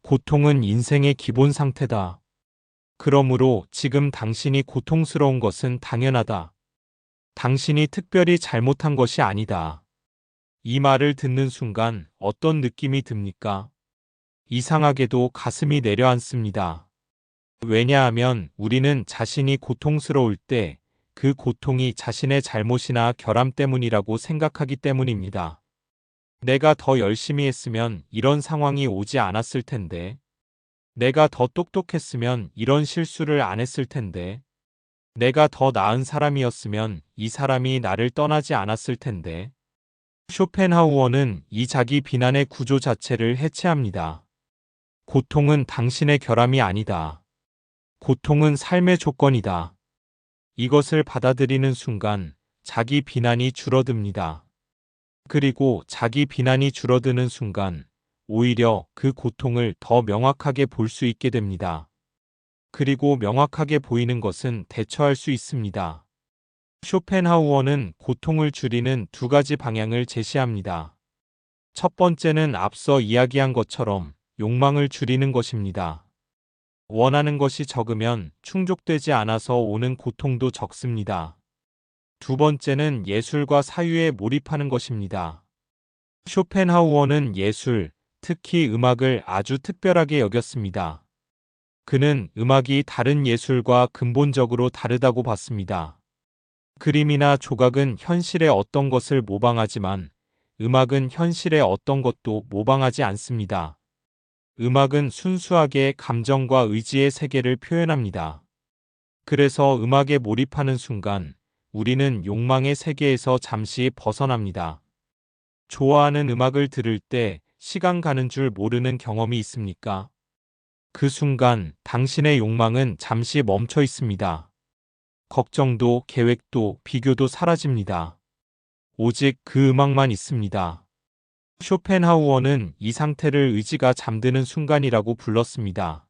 고통은 인생의 기본 상태다. 그러므로 지금 당신이 고통스러운 것은 당연하다. 당신이 특별히 잘못한 것이 아니다. 이 말을 듣는 순간 어떤 느낌이 듭니까? 이상하게도 가슴이 내려앉습니다. 왜냐하면 우리는 자신이 고통스러울 때 그 고통이 자신의 잘못이나 결함 때문이라고 생각하기 때문입니다. 내가 더 열심히 했으면 이런 상황이 오지 않았을 텐데. 내가 더 똑똑했으면 이런 실수를 안 했을 텐데. 내가 더 나은 사람이었으면 이 사람이 나를 떠나지 않았을 텐데. 쇼펜하우어는 이 자기 비난의 구조 자체를 해체합니다. 고통은 당신의 결함이 아니다. 고통은 삶의 조건이다. 이것을 받아들이는 순간 자기 비난이 줄어듭니다. 그리고 자기 비난이 줄어드는 순간 오히려 그 고통을 더 명확하게 볼 수 있게 됩니다. 그리고 명확하게 보이는 것은 대처할 수 있습니다. 쇼펜하우어는 고통을 줄이는 두 가지 방향을 제시합니다. 첫 번째는 앞서 이야기한 것처럼 욕망을 줄이는 것입니다. 원하는 것이 적으면 충족되지 않아서 오는 고통도 적습니다. 두 번째는 예술과 사유에 몰입하는 것입니다. 쇼펜하우어는 예술, 특히 음악을 아주 특별하게 여겼습니다. 그는 음악이 다른 예술과 근본적으로 다르다고 봤습니다. 그림이나 조각은 현실의 어떤 것을 모방하지만 음악은 현실의 어떤 것도 모방하지 않습니다. 음악은 순수하게 감정과 의지의 세계를 표현합니다. 그래서 음악에 몰입하는 순간 우리는 욕망의 세계에서 잠시 벗어납니다. 좋아하는 음악을 들을 때 시간 가는 줄 모르는 경험이 있습니까? 그 순간 당신의 욕망은 잠시 멈춰 있습니다. 걱정도 계획도 비교도 사라집니다. 오직 그 음악만 있습니다. 쇼펜하우어는 이 상태를 의지가 잠드는 순간이라고 불렀습니다.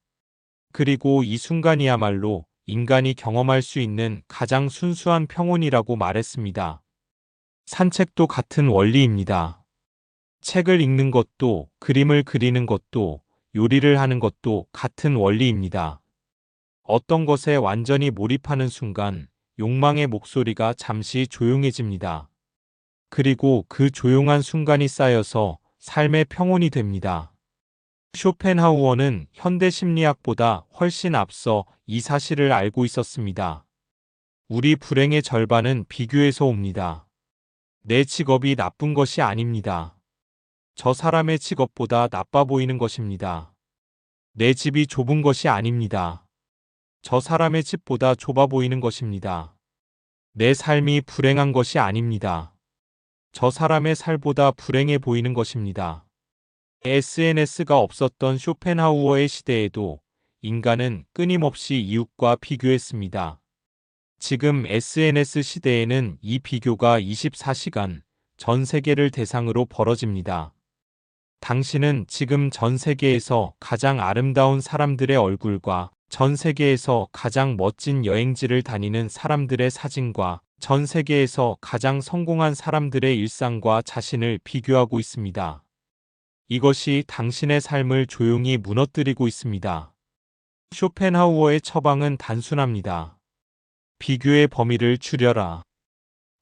그리고 이 순간이야말로 인간이 경험할 수 있는 가장 순수한 평온이라고 말했습니다. 산책도 같은 원리입니다. 책을 읽는 것도, 그림을 그리는 것도, 요리를 하는 것도 같은 원리입니다. 어떤 것에 완전히 몰입하는 순간 욕망의 목소리가 잠시 조용해집니다. 그리고 그 조용한 순간이 쌓여서 삶의 평온이 됩니다. 쇼펜하우어는 현대 심리학보다 훨씬 앞서 이 사실을 알고 있었습니다. 우리 불행의 절반은 비교에서 옵니다. 내 직업이 나쁜 것이 아닙니다. 저 사람의 직업보다 나빠 보이는 것입니다. 내 집이 좁은 것이 아닙니다. 저 사람의 집보다 좁아 보이는 것입니다. 내 삶이 불행한 것이 아닙니다. 저 사람의 살보다 불행해 보이는 것입니다. SNS가 없었던 쇼펜하우어의 시대에도 인간은 끊임없이 이웃과 비교했습니다. 지금 SNS 시대에는 이 비교가 24시간 전 세계를 대상으로 벌어집니다. 당신은 지금 전 세계에서 가장 아름다운 사람들의 얼굴과 전 세계에서 가장 멋진 여행지를 다니는 사람들의 사진과 전 세계에서 가장 성공한 사람들의 일상과 자신을 비교하고 있습니다. 이것이 당신의 삶을 조용히 무너뜨리고 있습니다. 쇼펜하우어의 처방은 단순합니다. 비교의 범위를 줄여라.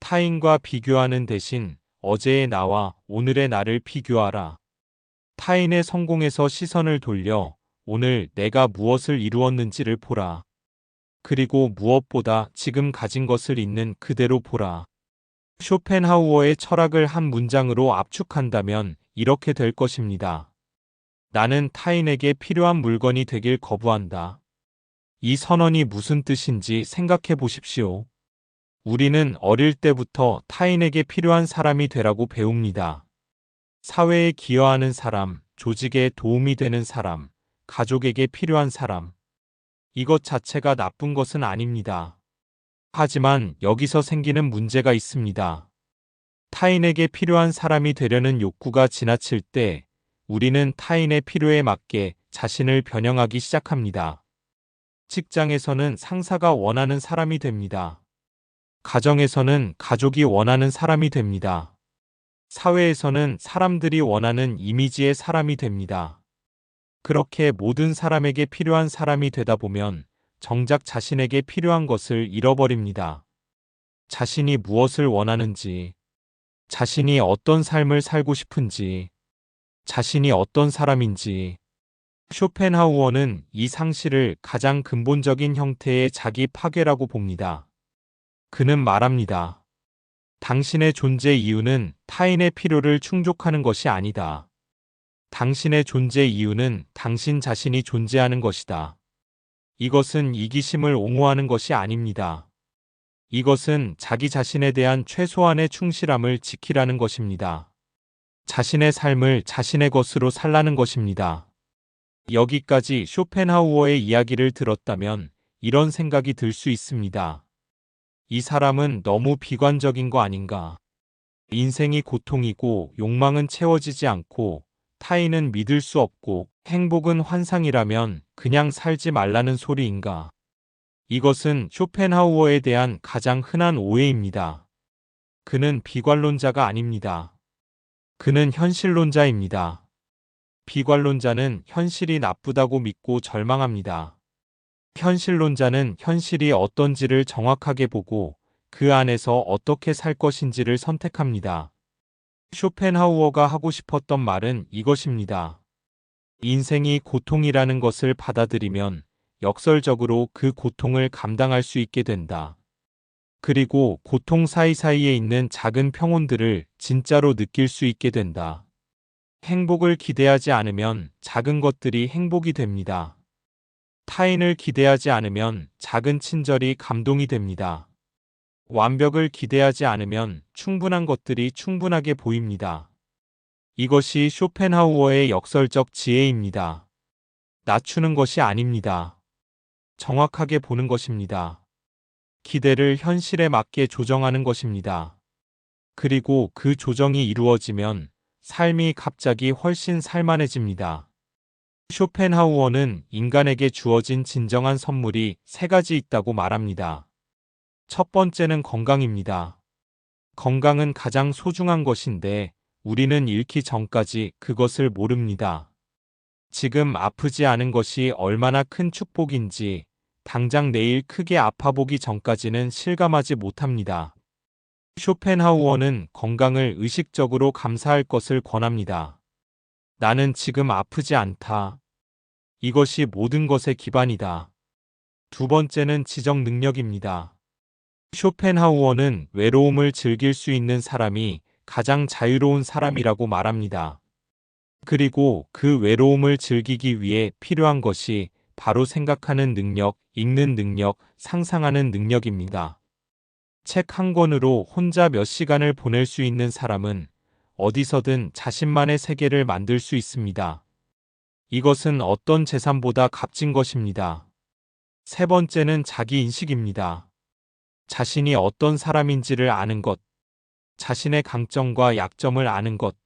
타인과 비교하는 대신 어제의 나와 오늘의 나를 비교하라. 타인의 성공에서 시선을 돌려 오늘 내가 무엇을 이루었는지를 보라. 그리고 무엇보다 지금 가진 것을 있는 그대로 보라. 쇼펜하우어의 철학을 한 문장으로 압축한다면 이렇게 될 것입니다. 나는 타인에게 필요한 물건이 되길 거부한다. 이 선언이 무슨 뜻인지 생각해 보십시오. 우리는 어릴 때부터 타인에게 필요한 사람이 되라고 배웁니다. 사회에 기여하는 사람, 조직에 도움이 되는 사람, 가족에게 필요한 사람. 이것 자체가 나쁜 것은 아닙니다. 하지만 여기서 생기는 문제가 있습니다. 타인에게 필요한 사람이 되려는 욕구가 지나칠 때 우리는 타인의 필요에 맞게 자신을 변형하기 시작합니다. 직장에서는 상사가 원하는 사람이 됩니다. 가정에서는 가족이 원하는 사람이 됩니다. 사회에서는 사람들이 원하는 이미지의 사람이 됩니다. 그렇게 모든 사람에게 필요한 사람이 되다 보면 정작 자신에게 필요한 것을 잃어버립니다. 자신이 무엇을 원하는지, 자신이 어떤 삶을 살고 싶은지, 자신이 어떤 사람인지. 쇼펜하우어는 이 상실을 가장 근본적인 형태의 자기 파괴라고 봅니다. 그는 말합니다. 당신의 존재 이유는 타인의 필요를 충족하는 것이 아니다. 당신의 존재 이유는 당신 자신이 존재하는 것이다. 이것은 이기심을 옹호하는 것이 아닙니다. 이것은 자기 자신에 대한 최소한의 충실함을 지키라는 것입니다. 자신의 삶을 자신의 것으로 살라는 것입니다. 여기까지 쇼펜하우어의 이야기를 들었다면 이런 생각이 들 수 있습니다. 이 사람은 너무 비관적인 거 아닌가? 인생이 고통이고 욕망은 채워지지 않고 타인은 믿을 수 없고 행복은 환상이라면 그냥 살지 말라는 소리인가? 이것은 쇼펜하우어에 대한 가장 흔한 오해입니다. 그는 비관론자가 아닙니다. 그는 현실론자입니다. 비관론자는 현실이 나쁘다고 믿고 절망합니다. 현실론자는 현실이 어떤지를 정확하게 보고 그 안에서 어떻게 살 것인지를 선택합니다. 쇼펜하우어가 하고 싶었던 말은 이것입니다. 인생이 고통이라는 것을 받아들이면 역설적으로 그 고통을 감당할 수 있게 된다. 그리고 고통 사이사이에 있는 작은 평온들을 진짜로 느낄 수 있게 된다. 행복을 기대하지 않으면 작은 것들이 행복이 됩니다. 타인을 기대하지 않으면 작은 친절이 감동이 됩니다. 완벽을 기대하지 않으면 충분한 것들이 충분하게 보입니다. 이것이 쇼펜하우어의 역설적 지혜입니다. 낮추는 것이 아닙니다. 정확하게 보는 것입니다. 기대를 현실에 맞게 조정하는 것입니다. 그리고 그 조정이 이루어지면 삶이 갑자기 훨씬 살만해집니다. 쇼펜하우어는 인간에게 주어진 진정한 선물이 세 가지 있다고 말합니다. 첫 번째는 건강입니다. 건강은 가장 소중한 것인데 우리는 잃기 전까지 그것을 모릅니다. 지금 아프지 않은 것이 얼마나 큰 축복인지 당장 내일 크게 아파보기 전까지는 실감하지 못합니다. 쇼펜하우어는 건강을 의식적으로 감사할 것을 권합니다. 나는 지금 아프지 않다. 이것이 모든 것의 기반이다. 두 번째는 지적 능력입니다. 쇼펜하우어는 외로움을 즐길 수 있는 사람이 가장 자유로운 사람이라고 말합니다. 그리고 그 외로움을 즐기기 위해 필요한 것이 바로 생각하는 능력, 읽는 능력, 상상하는 능력입니다. 책 한 권으로 혼자 몇 시간을 보낼 수 있는 사람은 어디서든 자신만의 세계를 만들 수 있습니다. 이것은 어떤 재산보다 값진 것입니다. 세 번째는 자기 인식입니다. 자신이 어떤 사람인지를 아는 것, 자신의 강점과 약점을 아는 것,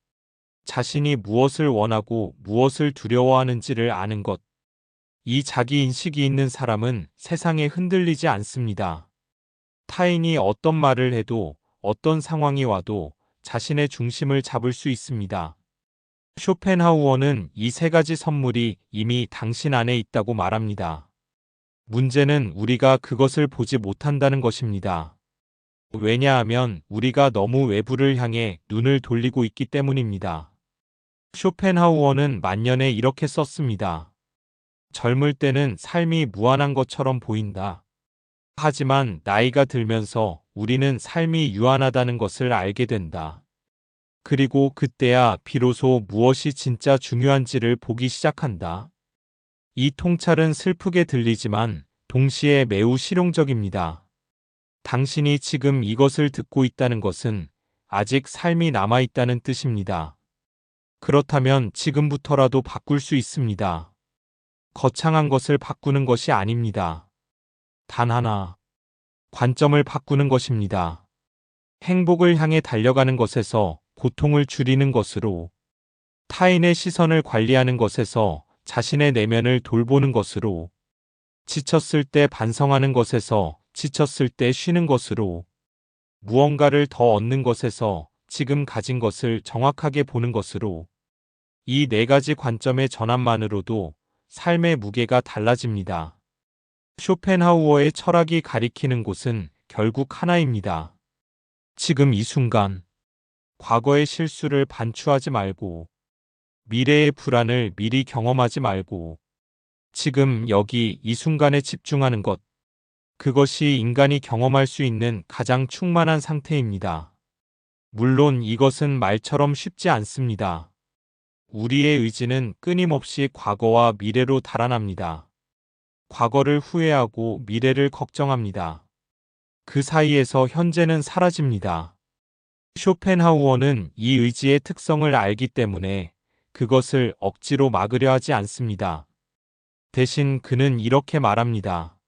자신이 무엇을 원하고 무엇을 두려워하는지를 아는 것. 이 자기 인식이 있는 사람은 세상에 흔들리지 않습니다. 타인이 어떤 말을 해도 어떤 상황이 와도 자신의 중심을 잡을 수 있습니다. 쇼펜하우어는 이 세 가지 선물이 이미 당신 안에 있다고 말합니다. 문제는 우리가 그것을 보지 못한다는 것입니다. 왜냐하면 우리가 너무 외부를 향해 눈을 돌리고 있기 때문입니다. 쇼펜하우어는 만년에 이렇게 썼습니다. 젊을 때는 삶이 무한한 것처럼 보인다. 하지만 나이가 들면서 우리는 삶이 유한하다는 것을 알게 된다. 그리고 그때야 비로소 무엇이 진짜 중요한지를 보기 시작한다. 이 통찰은 슬프게 들리지만 동시에 매우 실용적입니다. 당신이 지금 이것을 듣고 있다는 것은 아직 삶이 남아있다는 뜻입니다. 그렇다면 지금부터라도 바꿀 수 있습니다. 거창한 것을 바꾸는 것이 아닙니다. 단 하나, 관점을 바꾸는 것입니다. 행복을 향해 달려가는 것에서 고통을 줄이는 것으로, 타인의 시선을 관리하는 것에서 자신의 내면을 돌보는 것으로, 지쳤을 때 반성하는 것에서 지쳤을 때 쉬는 것으로, 무언가를 더 얻는 것에서 지금 가진 것을 정확하게 보는 것으로, 이 네 가지 관점의 전환만으로도 삶의 무게가 달라집니다. 쇼펜하우어의 철학이 가리키는 곳은 결국 하나입니다. 지금 이 순간, 과거의 실수를 반추하지 말고, 미래의 불안을 미리 경험하지 말고, 지금 여기 이 순간에 집중하는 것, 그것이 인간이 경험할 수 있는 가장 충만한 상태입니다. 물론 이것은 말처럼 쉽지 않습니다. 우리의 의지는 끊임없이 과거와 미래로 달아납니다. 과거를 후회하고 미래를 걱정합니다. 그 사이에서 현재는 사라집니다. 쇼펜하우어는 이 의지의 특성을 알기 때문에 그것을 억지로 막으려 하지 않습니다. 대신 그는 이렇게 말합니다.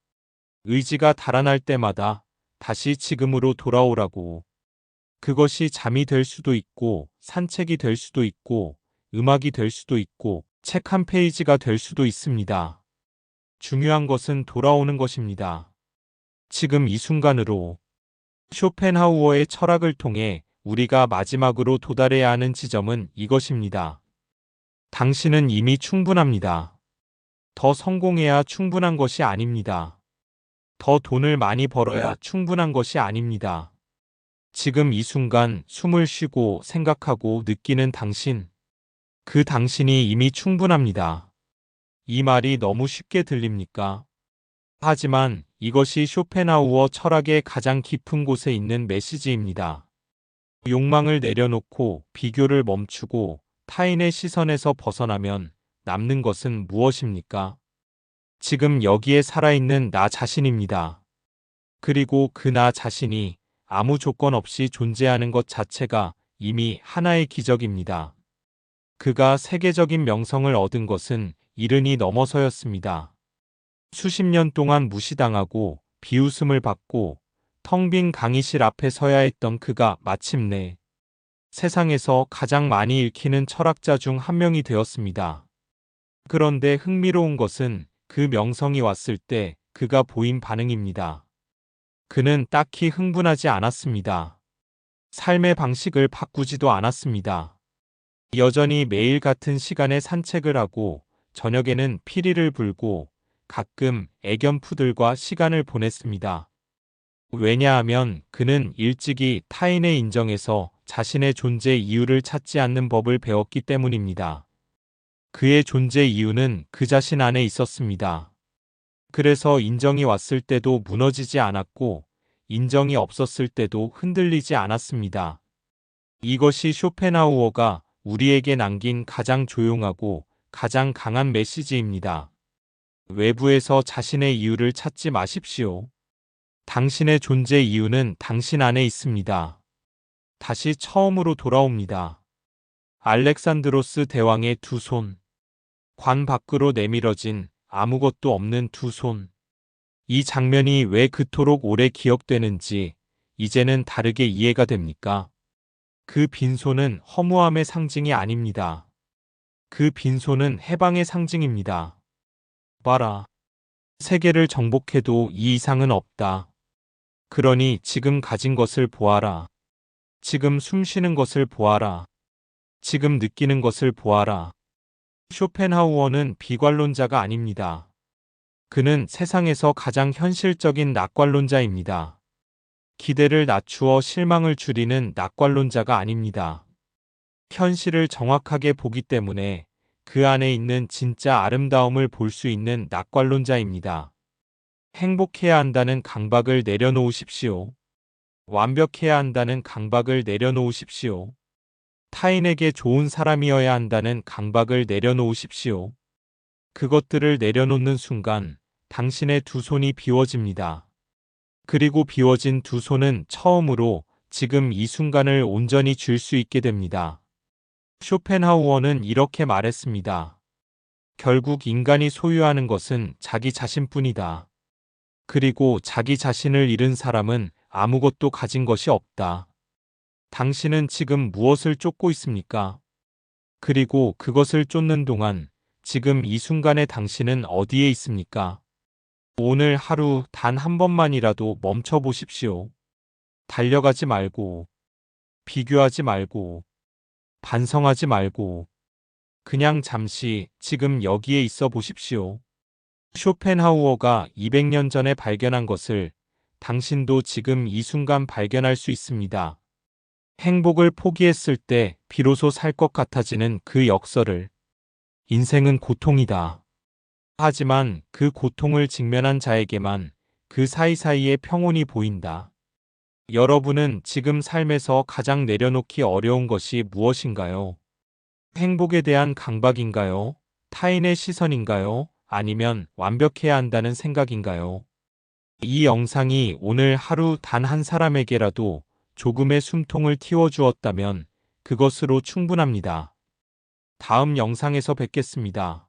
의지가 달아날 때마다 다시 지금으로 돌아오라고. 그것이 잠이 될 수도 있고, 산책이 될 수도 있고, 음악이 될 수도 있고, 책 한 페이지가 될 수도 있습니다. 중요한 것은 돌아오는 것입니다. 지금 이 순간으로. 쇼펜하우어의 철학을 통해 우리가 마지막으로 도달해야 하는 지점은 이것입니다. 당신은 이미 충분합니다. 더 성공해야 충분한 것이 아닙니다. 더 돈을 많이 벌어야 충분한 것이 아닙니다. 지금 이 순간 숨을 쉬고 생각하고 느끼는 당신, 그 당신이 이미 충분합니다. 이 말이 너무 쉽게 들립니까? 하지만 이것이 쇼펜하우어 철학의 가장 깊은 곳에 있는 메시지입니다. 욕망을 내려놓고 비교를 멈추고 타인의 시선에서 벗어나면 남는 것은 무엇입니까? 지금 여기에 살아있는 나 자신입니다. 그리고 그 나 자신이 아무 조건 없이 존재하는 것 자체가 이미 하나의 기적입니다. 그가 세계적인 명성을 얻은 것은 이른이 넘어서였습니다. 수십 년 동안 무시당하고 비웃음을 받고 텅 빈 강의실 앞에 서야 했던 그가 마침내 세상에서 가장 많이 읽히는 철학자 중 한 명이 되었습니다. 그런데 흥미로운 것은 그 명성이 왔을 때 그가 보인 반응입니다. 그는 딱히 흥분하지 않았습니다. 삶의 방식을 바꾸지도 않았습니다. 여전히 매일 같은 시간에 산책을 하고 저녁에는 피리를 불고 가끔 애견푸들과 시간을 보냈습니다. 왜냐하면 그는 일찍이 타인의 인정에서 자신의 존재 이유를 찾지 않는 법을 배웠기 때문입니다. 그의 존재 이유는 그 자신 안에 있었습니다. 그래서 인정이 왔을 때도 무너지지 않았고, 인정이 없었을 때도 흔들리지 않았습니다. 이것이 쇼펜하우어가 우리에게 남긴 가장 조용하고 가장 강한 메시지입니다. 외부에서 자신의 이유를 찾지 마십시오. 당신의 존재 이유는 당신 안에 있습니다. 다시 처음으로 돌아옵니다. 알렉산드로스 대왕의 두 손. 관 밖으로 내밀어진 아무것도 없는 두 손. 이 장면이 왜 그토록 오래 기억되는지 이제는 다르게 이해가 됩니까? 그 빈손은 허무함의 상징이 아닙니다. 그 빈손은 해방의 상징입니다. 봐라. 세계를 정복해도 이 이상은 없다. 그러니 지금 가진 것을 보아라. 지금 숨 쉬는 것을 보아라. 지금 느끼는 것을 보아라. 쇼펜하우어는 비관론자가 아닙니다. 그는 세상에서 가장 현실적인 낙관론자입니다. 기대를 낮추어 실망을 줄이는 낙관론자가 아닙니다. 현실을 정확하게 보기 때문에 그 안에 있는 진짜 아름다움을 볼 수 있는 낙관론자입니다. 행복해야 한다는 강박을 내려놓으십시오. 완벽해야 한다는 강박을 내려놓으십시오. 타인에게 좋은 사람이어야 한다는 강박을 내려놓으십시오. 그것들을 내려놓는 순간 당신의 두 손이 비워집니다. 그리고 비워진 두 손은 처음으로 지금 이 순간을 온전히 쥘 수 있게 됩니다. 쇼펜하우어는 이렇게 말했습니다. 결국 인간이 소유하는 것은 자기 자신뿐이다. 그리고 자기 자신을 잃은 사람은 아무것도 가진 것이 없다. 당신은 지금 무엇을 쫓고 있습니까? 그리고 그것을 쫓는 동안 지금 이 순간에 당신은 어디에 있습니까? 오늘 하루 단 한 번만이라도 멈춰 보십시오. 달려가지 말고, 비교하지 말고, 반성하지 말고, 그냥 잠시 지금 여기에 있어 보십시오. 쇼펜하우어가 200년 전에 발견한 것을 당신도 지금 이 순간 발견할 수 있습니다. 행복을 포기했을 때 비로소 살 것 같아지는 그 역설을. 인생은 고통이다. 하지만 그 고통을 직면한 자에게만 그 사이사이에 평온이 보인다. 여러분은 지금 삶에서 가장 내려놓기 어려운 것이 무엇인가요? 행복에 대한 강박인가요? 타인의 시선인가요? 아니면 완벽해야 한다는 생각인가요? 이 영상이 오늘 하루 단 한 사람에게라도 조금의 숨통을 틔워주었다면 그것으로 충분합니다. 다음 영상에서 뵙겠습니다.